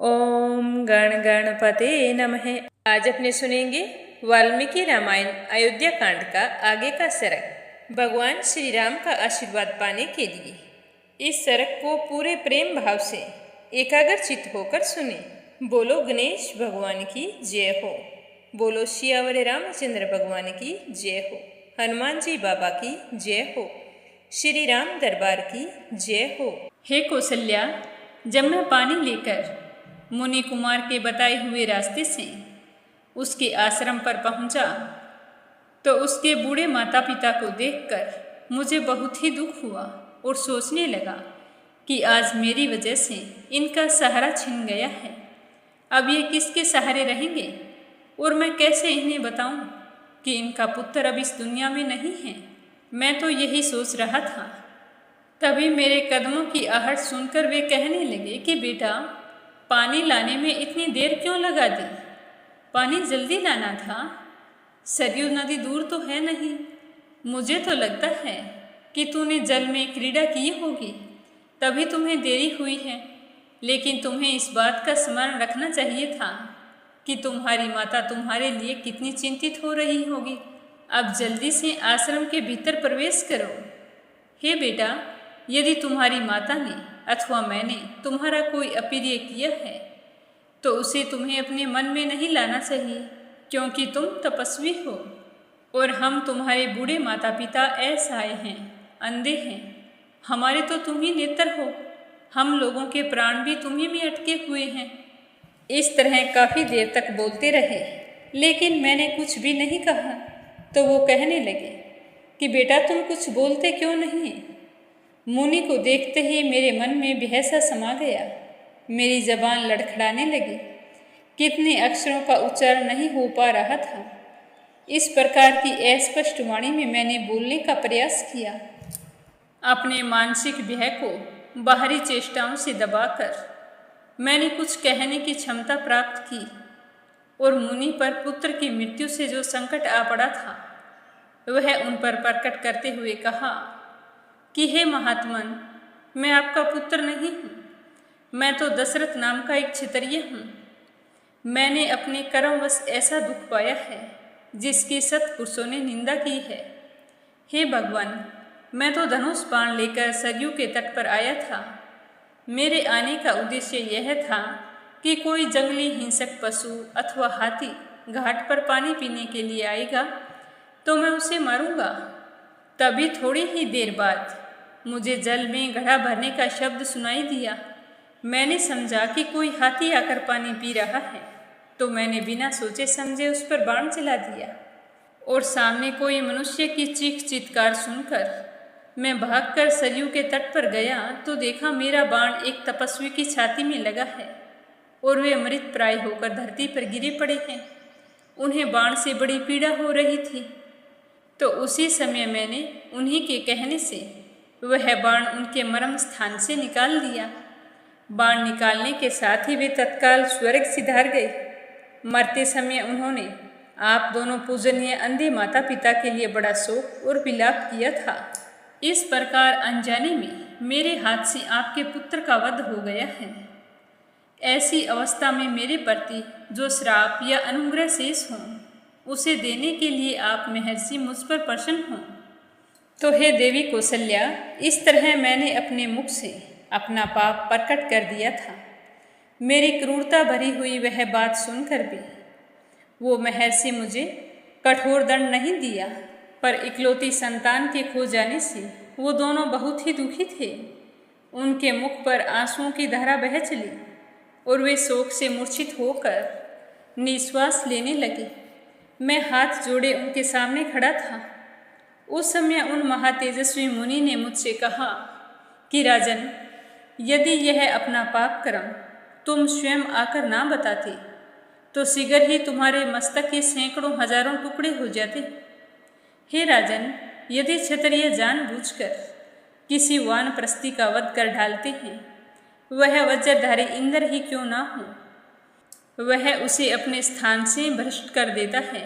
ओम गण गणपते नमः। आज अपने सुनेंगे वाल्मीकि रामायण अयोध्या कांड का आगे का सरक। भगवान श्री राम का आशीर्वाद पाने के लिए इस सरक को पूरे प्रेम भाव से एकाग्रचित्त होकर सुने। बोलो गणेश भगवान की जय हो। बोलो सियावर रामचंद्र भगवान की जय हो। हनुमान जी बाबा की जय हो। श्री राम दरबार की जय हो। हे कौशल्या, जब मैं पानी लेकर मुनि कुमार के बताए हुए रास्ते से उसके आश्रम पर पहुंचा तो उसके बूढ़े माता पिता को देखकर मुझे बहुत ही दुख हुआ और सोचने लगा कि आज मेरी वजह से इनका सहारा छिन गया है। अब ये किसके सहारे रहेंगे और मैं कैसे इन्हें बताऊं कि इनका पुत्र अब इस दुनिया में नहीं है। मैं तो यही सोच रहा था। तभी मेरे कदमों की आहट सुनकर वे कहने लगे कि बेटा, पानी लाने में इतनी देर क्यों लगा दी? पानी जल्दी लाना था। सरयू नदी दूर तो है नहीं। मुझे तो लगता है कि तूने जल में क्रीड़ा की होगी, तभी तुम्हें देरी हुई है। लेकिन तुम्हें इस बात का स्मरण रखना चाहिए था कि तुम्हारी माता तुम्हारे लिए कितनी चिंतित हो रही होगी। अब जल्दी से आश्रम के भीतर प्रवेश करो। हे बेटा, यदि तुम्हारी माता ने अथवा मैंने तुम्हारा कोई अप्रिय किया है तो उसे तुम्हें अपने मन में नहीं लाना चाहिए, क्योंकि तुम तपस्वी हो और हम तुम्हारे बूढ़े माता पिता असहाय हैं, अंधे हैं। हमारे तो तुम ही नेत्र हो। हम लोगों के प्राण भी तुम्ही में अटके हुए हैं। इस तरह काफ़ी देर तक बोलते रहे, लेकिन मैंने कुछ भी नहीं कहा। तो वो कहने लगे कि बेटा, तुम कुछ बोलते क्यों नहीं? मुनि को देखते ही मेरे मन में बेहसा समा गया। मेरी जबान लड़खड़ाने लगी। कितने अक्षरों का उच्चारण नहीं हो पा रहा था। इस प्रकार की अस्पष्ट वाणी में मैंने बोलने का प्रयास किया। अपने मानसिक भय को बाहरी चेष्टाओं से दबाकर मैंने कुछ कहने की क्षमता प्राप्त की और मुनि पर पुत्र की मृत्यु से जो संकट आ पड़ा था वह उन पर प्रकट करते हुए कहा कि हे महात्मन, मैं आपका पुत्र नहीं हूँ। मैं तो दशरथ नाम का एक क्षत्रिय हूँ। मैंने अपने कर्मवश ऐसा दुख पाया है जिसकी सत्पुरुषों ने निंदा की है। हे भगवान, मैं तो धनुष बाण लेकर सरयू के तट पर आया था। मेरे आने का उद्देश्य यह था कि कोई जंगली हिंसक पशु अथवा हाथी घाट पर पानी पीने के लिए आएगा तो मैं उसे मारूंगा। तभी थोड़ी ही देर बाद मुझे जल में घड़ा भरने का शब्द सुनाई दिया। मैंने समझा कि कोई हाथी आकर पानी पी रहा है, तो मैंने बिना सोचे समझे उस पर बाण चला दिया और सामने कोई मनुष्य की चीख चित्कार सुनकर मैं भागकर सरयू के तट पर गया तो देखा मेरा बाण एक तपस्वी की छाती में लगा है और वे मृत प्राय होकर धरती पर गिरे पड़े हैं। उन्हें बाण से बड़ी पीड़ा हो रही थी। तो उसी समय मैंने उन्हीं के कहने से वह बाण उनके मर्म स्थान से निकाल दिया। बाण निकालने के साथ ही वे तत्काल स्वर्ग सिधार गए। मरते समय उन्होंने आप दोनों पूजनीय अंधे माता पिता के लिए बड़ा शोक और विलाप किया था। इस प्रकार अनजाने में मेरे हाथ से आपके पुत्र का वध हो गया है। ऐसी अवस्था में मेरे प्रति जो श्राप या अनुग्रह शेष हों उसे देने के लिए आप महर्षि मुझ पर प्रसन्न हों। तो हे देवी कौशल्या, इस तरह मैंने अपने मुख से अपना पाप प्रकट कर दिया था। मेरी क्रूरता भरी हुई वह बात सुनकर भी वो महर्षि मुझे कठोर दंड नहीं दिया, पर इकलौती संतान के खो जाने से वो दोनों बहुत ही दुखी थे। उनके मुख पर आंसुओं की धारा बह चली और वे शोक से मूर्छित होकर निश्वास लेने लगे। मैं हाथ जोड़े उनके सामने खड़ा था। उस समय उन महातेजस्वी मुनि ने मुझसे कहा कि राजन, यदि यह अपना पाप कर्म तुम स्वयं आकर ना बताते तो शीघ्र ही तुम्हारे मस्तक के सैकड़ों हजारों टुकड़े हो जाते। हे राजन, यदि क्षत्रिय जानबूझकर किसी वानप्रस्थी का वध कर डालते हैं, वह वज्रधारी इंद्र ही क्यों ना हो, वह उसे अपने स्थान से भ्रष्ट कर देता है।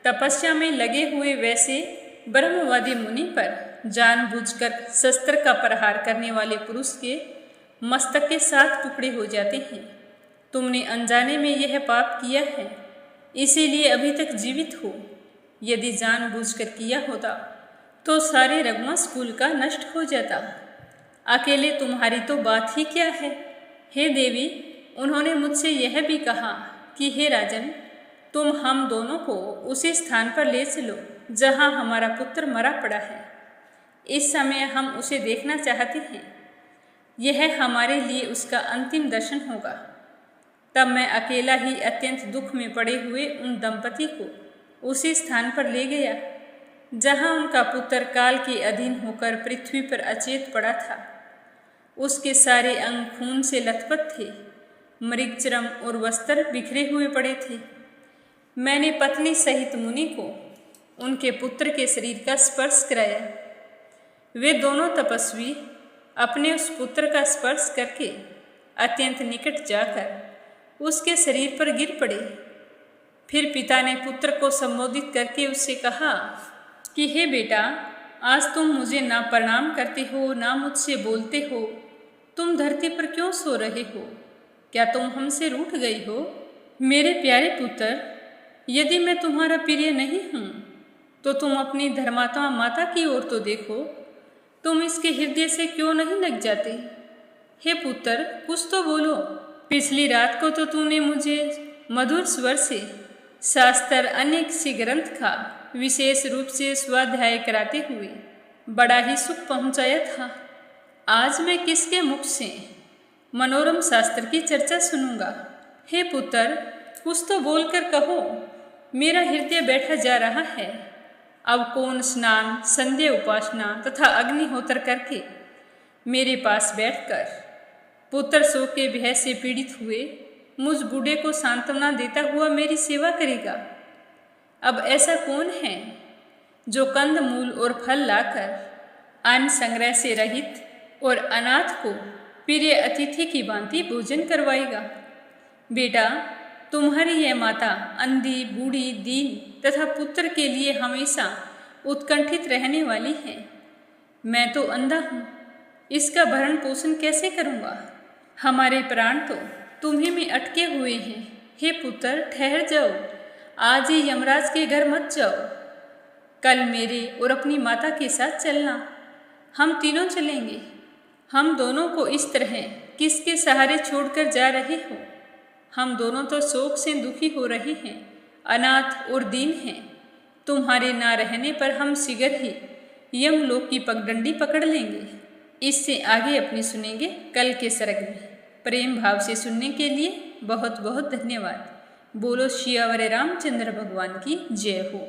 तपस्या में लगे हुए वैसे ब्रह्मवादी मुनि पर जानबूझकर शस्त्र का प्रहार करने वाले पुरुष के मस्तक के 7 टुकड़े हो जाते हैं। तुमने अनजाने में यह पाप किया है, इसीलिए अभी तक जीवित हो। यदि जानबूझकर किया होता तो सारे रघुवंश कुल का नष्ट हो जाता। अकेले तुम्हारी तो बात ही क्या है। हे देवी, उन्होंने मुझसे यह भी कहा कि हे राजन, तुम हम दोनों को उसी स्थान पर ले चलो जहाँ हमारा पुत्र मरा पड़ा है। इस समय हम उसे देखना चाहते हैं। यह हमारे लिए उसका अंतिम दर्शन होगा। तब मैं अकेला ही अत्यंत दुख में पड़े हुए उन दंपति को उसी स्थान पर ले गया जहाँ उनका पुत्र काल के अधीन होकर पृथ्वी पर अचेत पड़ा था। उसके सारे अंग खून से लथपथ थे, मृगचर्म और वस्त्र बिखरे हुए पड़े थे। मैंने पत्नी सहित मुनि को उनके पुत्र के शरीर का स्पर्श कराया। वे दोनों तपस्वी अपने उस पुत्र का स्पर्श करके अत्यंत निकट जाकर उसके शरीर पर गिर पड़े। फिर पिता ने पुत्र को संबोधित करके उससे कहा कि हे बेटा, आज तुम मुझे ना प्रणाम करते हो, ना मुझसे बोलते हो। तुम धरती पर क्यों सो रहे हो? क्या तुम हमसे रूठ गई हो? मेरे प्यारे पुत्र, यदि मैं तुम्हारा प्रिय नहीं हूँ तो तुम अपनी धर्मात्मा माता की ओर तो देखो। तुम इसके हृदय से क्यों नहीं लग जाते? हे पुत्र, कुछ तो बोलो। पिछली रात को तो तूने मुझे मधुर स्वर से शास्त्र अनेक सी ग्रंथ का विशेष रूप से स्वाध्याय कराते हुए बड़ा ही सुख पहुंचाया था। आज मैं किसके मुख से मनोरम शास्त्र की चर्चा सुनूंगा? हे पुत्र, कुछ तो बोलकर कहो। मेरा हृदय बैठा जा रहा है। अब कौन स्नान, संध्या उपासना तथा अग्निहोत्र करके मेरे पास बैठकर पुत्र शोक के भय से पीड़ित हुए मुझ बूढ़े को सांत्वना देता हुआ मेरी सेवा करेगा? अब ऐसा कौन है जो कंद मूल और फल लाकर अन्न संग्रह से रहित और अनाथ को प्रिय अतिथि की भांति भोजन करवाएगा? बेटा, तुम्हारी यह माता अंधी, बूढ़ी, दीन तथा पुत्र के लिए हमेशा उत्कंठित रहने वाली है। मैं तो अंधा हूँ, इसका भरण पोषण कैसे करूँगा? हमारे प्राण तो तुम्हीं में अटके हुए हैं। हे पुत्र, ठहर जाओ। आज ही यमराज के घर मत जाओ। कल मेरे और अपनी माता के साथ चलना। हम तीनों चलेंगे। हम दोनों को इस तरह किसके सहारे छोड़कर जा रहे हो? हम दोनों तो शोक से दुखी हो रहे हैं, अनाथ और दीन हैं। तुम्हारे ना रहने पर हम शीघ्र ही यमलोक की पगडंडी पकड़ लेंगे। इससे आगे अपनी सुनेंगे कल के सरग में। प्रेम भाव से सुनने के लिए बहुत बहुत धन्यवाद। बोलो सियावर रामचंद्र भगवान की जय हो।